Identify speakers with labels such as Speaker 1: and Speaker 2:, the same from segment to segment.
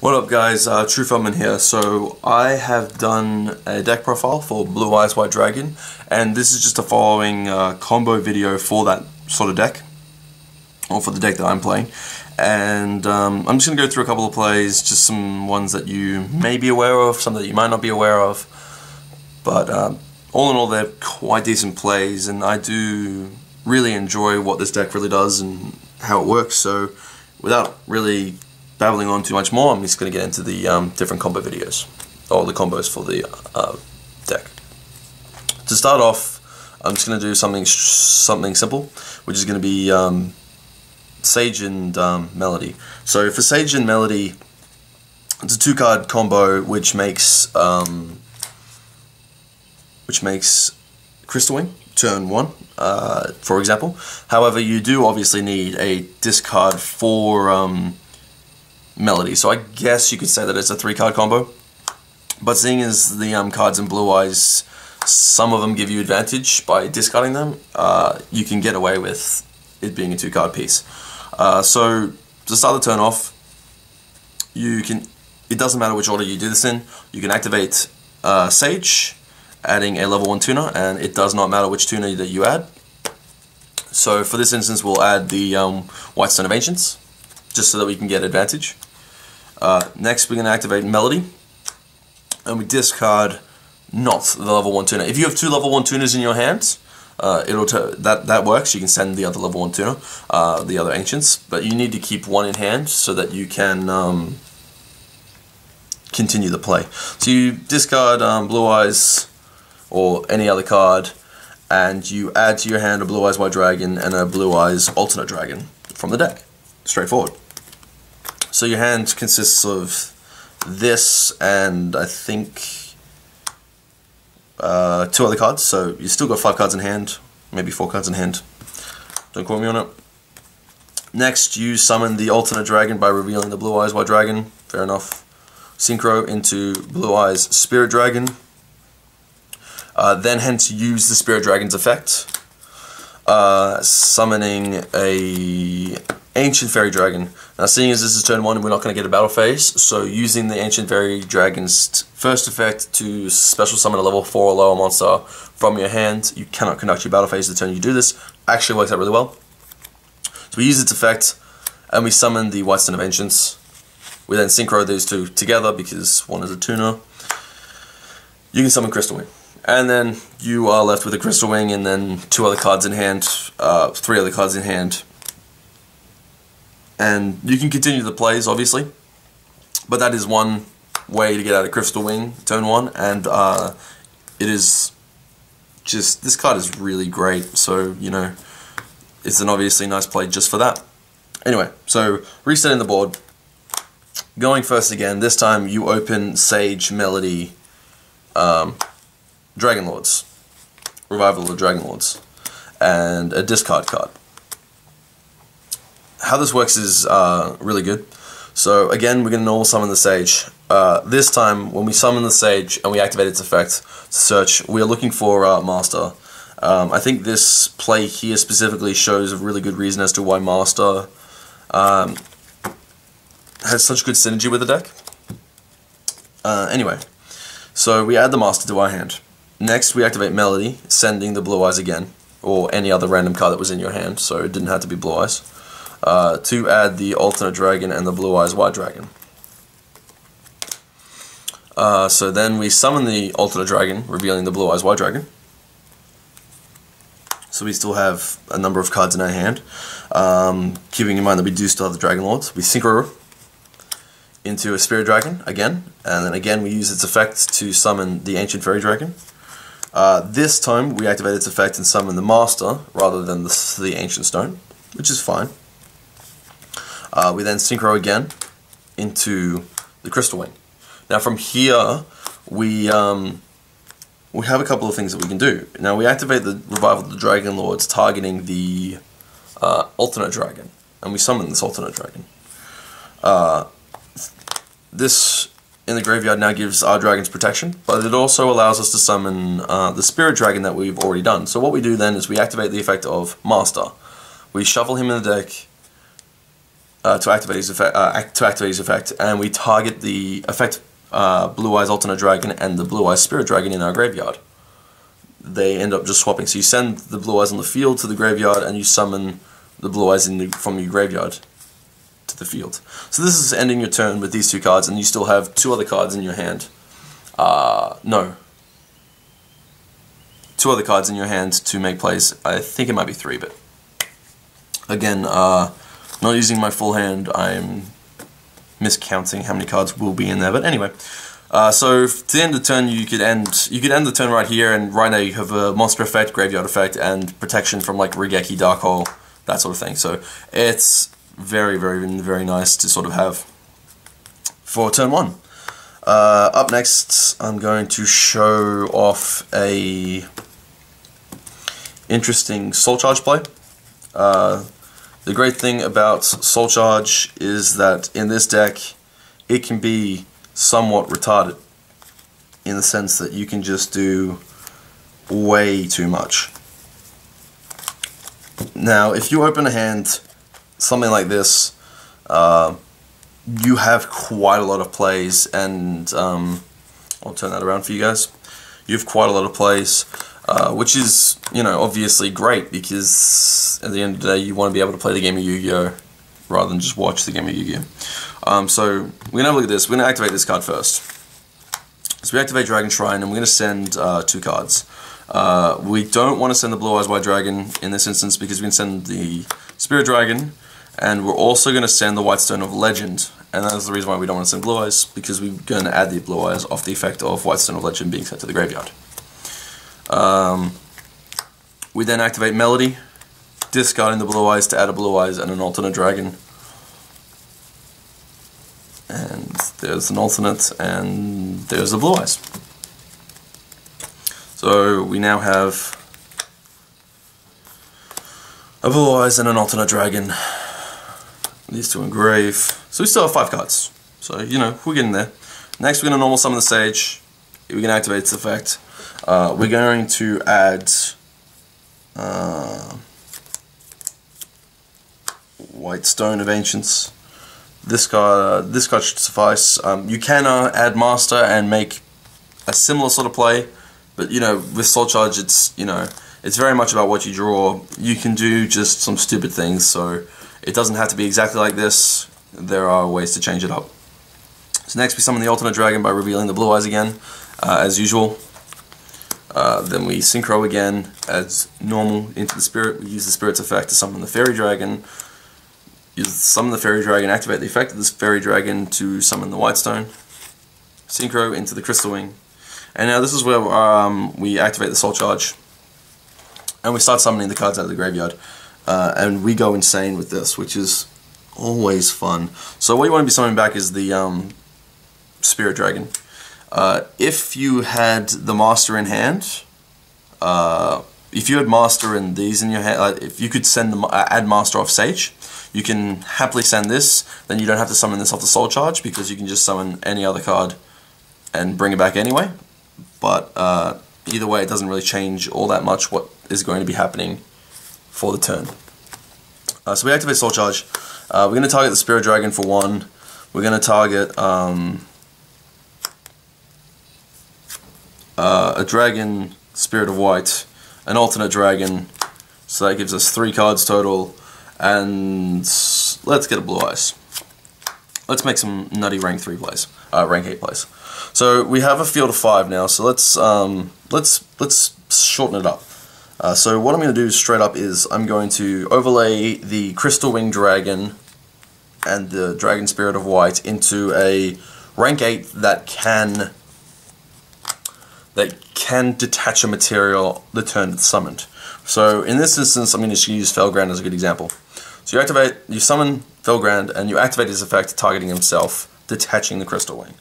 Speaker 1: What up guys, True Feldman here. So I have done a deck profile for Blue Eyes White Dragon, and this is just a following combo video for that sort of deck, or for the deck that I'm playing. And I'm just going to go through a couple of plays, just some ones that you may be aware of, some that you might not be aware of. But all in all, they're quite decent plays, and I do really enjoy what this deck really does and how it works. So without really babbling on too much more, I'm just going to get into the different combo videos, or the combos for the deck. To start off, I'm just going to do something simple, which is going to be Sage and Melody. So for Sage and Melody, it's a 2-card combo which makes Crystal Wing turn 1, for example. However, you do obviously need a discard for Melody, so I guess you could say that it's a 3-card combo. But seeing as the cards in Blue Eyes, some of them give you advantage by discarding them, you can get away with it being a 2-card piece. So to start the turn off, it doesn't matter which order you do this in, you can activate Sage, adding a level 1 tuner, and it does not matter which tuner that you add. So for this instance, we'll add the White Stone of Ancients, just so that we can get advantage. Next, we're going to activate Melody, and we discard not the level 1 tuner. If you have 2 level 1 tuners in your hand, that works. You can send the other level 1 tuner, the other Ancients, but you need to keep 1 in hand so that you can continue the play. So you discard Blue Eyes or any other card, and you add to your hand a Blue Eyes White Dragon and a Blue Eyes Alternate Dragon from the deck. Straightforward. So your hand consists of this and I think 2 other cards, so you still got 5 cards in hand, maybe 4 cards in hand, don't quote me on it. Next, you summon the Alternate Dragon by revealing the Blue Eyes White Dragon, fair enough. Synchro into Blue Eyes Spirit Dragon, then hence use the Spirit Dragon's effect, summoning a Ancient Fairy Dragon. Now, seeing as this is turn 1 and we're not going to get a battle phase, so using the Ancient Fairy Dragon's first effect to special summon a level 4 or lower monster from your hand, you cannot conduct your battle phase the turn you do this. Actually works out really well. So we use its effect and we summon the White Stone of Ancients. We then synchro these two together because one is a tuner. You can summon Crystal Wing. And then you are left with a Crystal Wing and then 2 other cards in hand, 3 other cards in hand. And you can continue the plays, obviously, but that is one way to get out of Crystal Wing, turn 1, and it is just, this card is really great, so, you know, it's an obviously nice play just for that. Anyway, so resetting the board, going first again, this time you open Sage, Melody, Dragon Lords, Revival of the Dragon Lords, and a discard card. How this works is really good. So again, we're going to normal summon the Sage. This time, when we summon the Sage and we activate its effect to search, we are looking for Master. I think this play here specifically shows a really good reason as to why Master has such good synergy with the deck. Anyway, so we add the Master to our hand. Next, we activate Melody, sending the Blue Eyes again, or any other random card that was in your hand, so it didn't have to be Blue Eyes. To add the Alternate Dragon and the Blue Eyes White Dragon. So then we summon the Alternate Dragon, revealing the Blue Eyes White Dragon. So we still have a number of cards in our hand. Keeping in mind that we do still have the Dragon Lords. We synchro into a Spirit Dragon again, and then again we use its effect to summon the Ancient Fairy Dragon. This time we activate its effect and summon the Master rather than the Ancient Stone, which is fine. We then synchro again into the Crystal Wing. Now from here, we have a couple of things that we can do. Now we activate the Revival of the Dragon Lords, targeting the Alternate Dragon, and we summon this Alternate Dragon. This in the graveyard now gives our dragons protection, but it also allows us to summon the Spirit Dragon that we've already done. So what we do then is we activate the effect of Master. We shuffle him in the deck, to activate his effect, and we target the effect Blue Eyes Alternate Dragon and the Blue Eyes Spirit Dragon in our graveyard. They end up just swapping. So you send the Blue Eyes on the field to the graveyard, and you summon the Blue Eyes from your graveyard to the field. So this is ending your turn with these 2 cards, and you still have 2 other cards in your hand. No. 2 other cards in your hand to make plays. I think it might be 3, but again, not using my full hand, I'm miscounting how many cards will be in there. But anyway, so to end the turn, you could end the turn right here, and right now you have a monster effect, graveyard effect, and protection from like Raigeki, Dark Hole, that sort of thing. So it's very, very, very nice to sort of have for turn 1. Up next, I'm going to show off a interesting Soul Charge play. The great thing about Soul Charge is that in this deck, it can be somewhat retarded in the sense that you can just do way too much. Now, if you open a hand something like this, you have quite a lot of plays, and I'll turn that around for you guys. You have quite a lot of plays, which is, you know, obviously great, because at the end of the day you want to be able to play the game of Yu-Gi-Oh! Rather than just watch the game of Yu-Gi-Oh! So we're going to have a look at this. We're going to activate this card first. So we activate Dragon Shrine, and we're going to send 2 cards. We don't want to send the Blue Eyes White Dragon in this instance, because we can send the Spirit Dragon, and we're also going to send the White Stone of Legend. And that's the reason why we don't want to send Blue Eyes, because we're going to add the Blue Eyes off the effect of White Stone of Legend being sent to the graveyard. We then activate Melody, discarding the Blue Eyes to add a Blue Eyes and an alternate dragon. And there's an alternate, and there's the Blue Eyes. So we now have a Blue Eyes and an alternate dragon. These 2 engrave. So we still have 5 cards. So, you know, we're getting there. Next, we're going to normal summon the Sage. We're going to activate its effect. We're going to add White Stone of Ancients. This card should suffice. You can add Master and make a similar sort of play, but you know, with Soul Charge, it's, you know, it's very much about what you draw. You can do just some stupid things, so it doesn't have to be exactly like this. There are ways to change it up. So next we summon the alternate dragon by revealing the Blue Eyes again, as usual. Then we synchro again as normal into the Spirit. We use the Spirit's effect to summon the Fairy Dragon. Summon the Fairy Dragon, activate the effect of this Fairy Dragon to summon the White Stone. Synchro into the Crystal Wing. And now this is where we activate the Soul Charge. And we start summoning the cards out of the graveyard. And we go insane with this, which is always fun. So what you want to be summoning back is the Spirit Dragon. If you had the Master in hand, if you had Master and these in your hand, if you could send them, add Master off Sage, you can happily send this. Then you don't have to summon this off the Soul Charge, because you can just summon any other card and bring it back anyway. But either way, it doesn't really change all that much what is going to be happening for the turn. So we activate Soul Charge. We're going to target the Spirit Dragon for 1. We're going to target a Dragon, Spirit of White, an alternate dragon, so that gives us 3 cards total, and let's get a Blue Eyes. Let's make some nutty rank 3 plays, rank 8 plays. So we have a field of 5 now, so let's shorten it up. So what I'm going to do straight up is I'm going to overlay the Crystal Wing Dragon and the Dragon Spirit of White into a rank 8 that can detach a material the turn it's summoned. So in this instance, I'm going to use Felgrand as a good example. So you summon Felgrand and you activate his effect, targeting himself, detaching the Crystal Wing.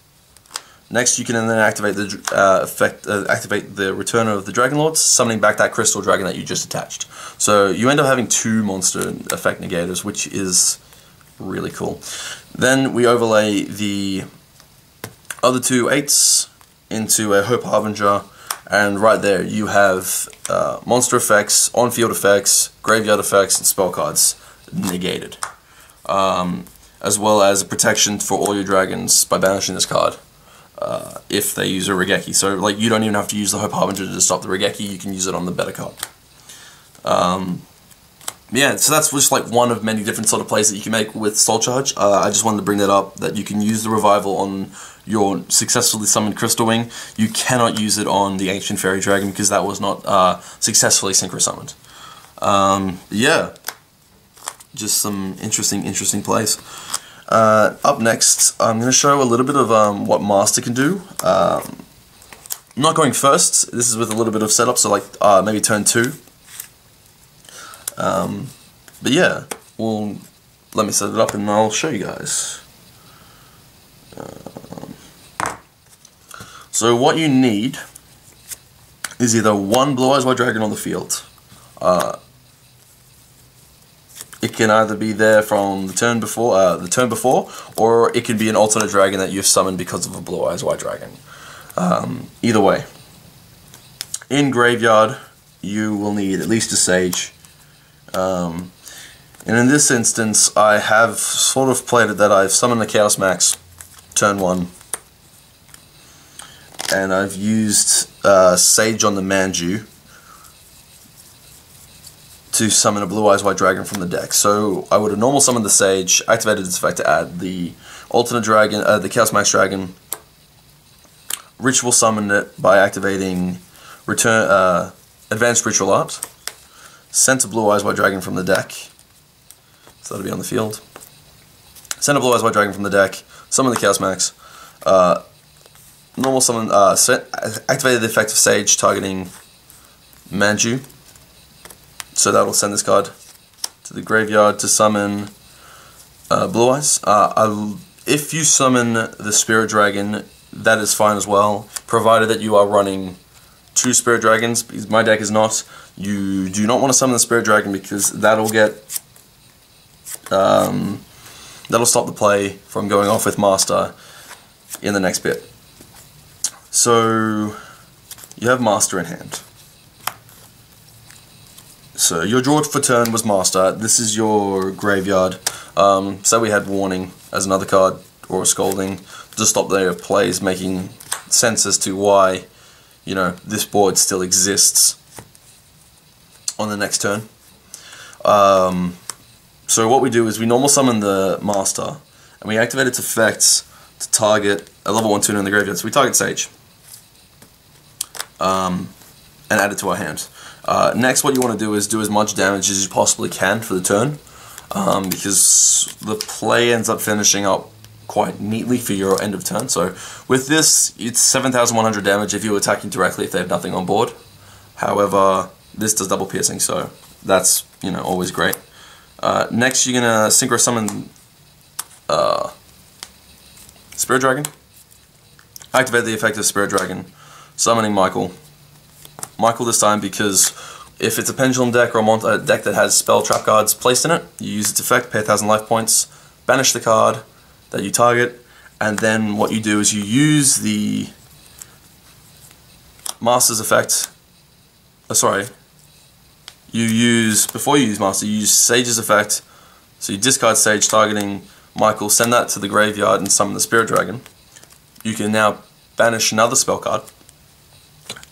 Speaker 1: Next, you can then activate the activate the Return of the Dragon Lords, summoning back that Crystal Dragon that you just attached. So you end up having 2 monster effect negators, which is really cool. Then we overlay the other 2 8s into a Hope Harbinger, and right there you have monster effects, on-field effects, graveyard effects, and spell cards negated. as well as a protection for all your dragons by banishing this card if they use a Raigeki. So like you don't even have to use the Hope Harbinger to stop the Raigeki, you can use it on the better card. Yeah, so that's just like one of many different sort of plays that you can make with Soul Charge. I just wanted to bring that up, that you can use the Revival on your successfully summoned Crystal Wing. You cannot use it on the Ancient Fairy Dragon because that was not successfully synchro summoned. Yeah, just some interesting plays. Up next, I'm going to show a little bit of what Master can do. I'm not going first, this is with a little bit of setup, so like maybe turn 2. But yeah, well, let me set it up and I'll show you guys. So what you need is either one Blue Eyes White Dragon on the field. It can either be there from the turn before, or it can be an alternate dragon that you've summoned because of a Blue Eyes White Dragon. Either way. In Graveyard, you will need at least a Sage. And in this instance, I have sort of played it that I've summoned the Chaos Max turn 1, and I've used Sage on the Manju to summon a Blue Eyes White Dragon from the deck. So I would have normal summoned the Sage, activated its effect to add the alternate dragon, the Chaos Max Dragon, ritual summoned it by activating Advanced Ritual Art, sent a Blue Eyes White Dragon from the deck, so that'll be on the field. Send a Blue Eyes White Dragon from the deck, summon the Chaos Max, normal summon, activated the effect of Sage targeting Manju, so that'll send this card to the graveyard to summon Blue Eyes. If you summon the Spirit Dragon, that is fine as well, provided that you are running 2 Spirit Dragons, because my deck is not. You do not want to summon the Spirit Dragon because that'll stop the play from going off with Master in the next bit. So you have Master in hand. So your draw for turn was Master. This is your graveyard. Say we had Warning as another card, or a Scolding, to stop their plays making sense as to why, you know, this board still exists on the next turn. So what we do is we normal summon the Master, and we activate its effects to target a level 1 tuner in the graveyard. So we target Sage, and add it to our hand. Next, what you want to do is do as much damage as you possibly can for the turn, because the play ends up finishing up quite neatly for your end of turn. So with this, it's 7,100 damage if you're attacking directly if they have nothing on board. However, this does double piercing, so that's, you know, always great. Next, you're gonna synchro summon Spirit Dragon. Activate the effect of Spirit Dragon, summoning Michael. Michael this time because if it's a Pendulum deck or a deck that has spell trap cards placed in it, you use its effect, pay 1,000 life points, banish the card that you target, and then what you do is you use the Master's effect. Before you use Master, you use Sage's effect. So you discard Sage targeting Michael, send that to the graveyard and summon the Spirit Dragon. You can now banish another spell card,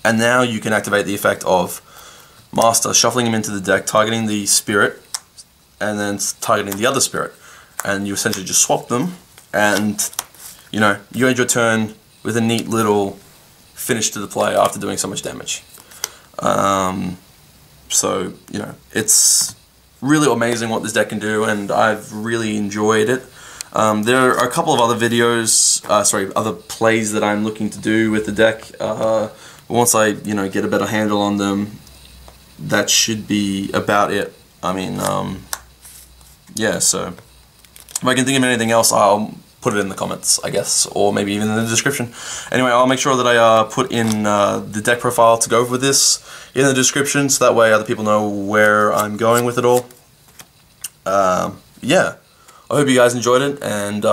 Speaker 1: and now you can activate the effect of Master, shuffling him into the deck, targeting the Spirit, and then targeting the other Spirit. And you essentially just swap them, and you know, you end your turn with a neat little finish to the play after doing so much damage. So, you know, it's really amazing what this deck can do, and I've really enjoyed it. There are a couple of other videos, other plays that I'm looking to do with the deck. Once I, you know, get a better handle on them, that should be about it. I mean, yeah, so if I can think of anything else, I'll put it in the comments, I guess, or maybe even in the description. Anyway, I'll make sure that I put in the deck profile to go with this in the description, so that way other people know where I'm going with it all. Yeah, I hope you guys enjoyed it, and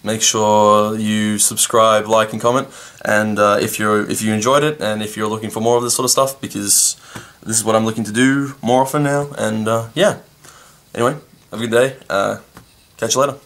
Speaker 1: make sure you subscribe, like, and comment. And if you enjoyed it, and if you're looking for more of this sort of stuff, because this is what I'm looking to do more often now. And yeah, anyway, have a good day. Catch you later.